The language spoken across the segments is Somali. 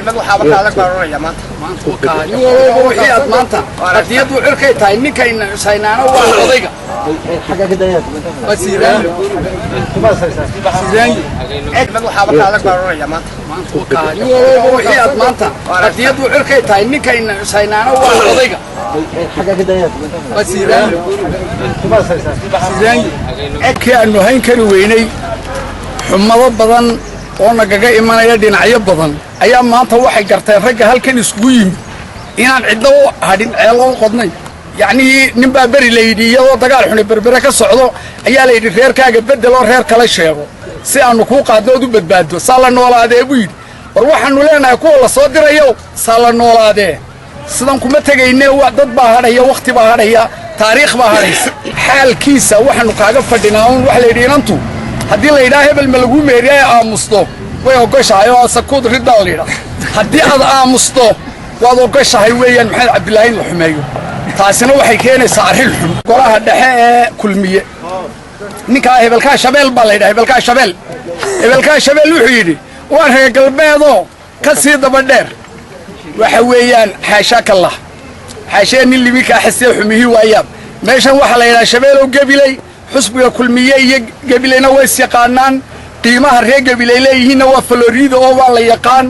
Lagu xaabad adag baa roraya maanta. wixii aad maanta qadiyadu cirkay tahay ninkayna saynaano waa odayga xaga ka dayay. wasiiraan Lagu xaabad adag baa roraya maanta. wixii aad maanta qadiyadu cirkay tahay ninkayna saynaano waa odayga xaga ka dayay. wasiiraan ekii aanu hayn kari weynay xumado badan oo nagaga imanaya dhinacyo badan ayaa maanta waxay garteen ragga halkan iskugu yimid inaan ciddo u hadhin ceelo u qodnay yacnii nin baa beri la yidhi iyadoo dagaal xuni berbere ka socdo ayaa la yidhi reerkaaga beddel oo reer kala sheego si aanu kuu qaadno ood u badbaaddo saa la noolaadee buu yidhi war waxaannu leenahay kuwa la soo dirayo saa la noolaadee sidan kuma tegayne dad baa hadhaya wakhti baa hadhaya taariikh baa hadhaysa xaalkiisa waxaannu kaaga fadhinaa uun waxa la yidhi inantu haddii la yidhaha hebel ma laguu meeriya ee aamusto way ogoshahay oo sakuud riddaa la yidhaa haddii aad aamusto waad ogoshahay weeyaan maxamed cabdilaahi in la xumeeyo taasina waxay keenaysaa arrin xun golaha dhexe ee kulmiye ninkaa hebelkaa shabeel baa la yidhaha hebelkaa shabeel wuxuu yidhi waa reer galbeedoo ka sii daba dheer waxa weeyaan xaashaa kallah xaashee nin liminkaa xasee xumihii waayaan meeshan waxaa la yidhaha shabeelow gebiley xusbiga kulmiye iyo gebileyna way is yaqaanaan qiimaha reer gebiley leeyihiinna waa faloriida oo waa la yaqaan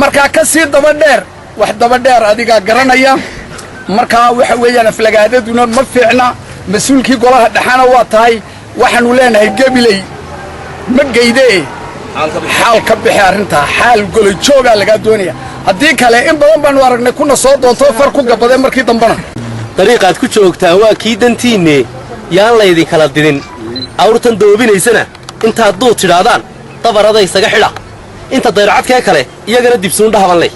markaa ka sii daba dheer wax daba dheer adigaa garanaya markaa waxa weeyaan aflagaadaduna ma fiicna mas-uulkii golaha dhexana waa tahay waxaannu leenahay gebiley ma geydee xaal ka bixi arrintaa xaal golojoogaa lagaa doonaya haddii kale in badan baannu aragnay kuna soo doontoo far ku gabadee markii dambana dariiqaad ku joogtaan waa kii dantiinne yaan laydinkala didin awrtan doobinaysana intaad duu tidhaahdaan dabarada isaga xidha inta dayracadkee kale iyagana dibsuundhahabanley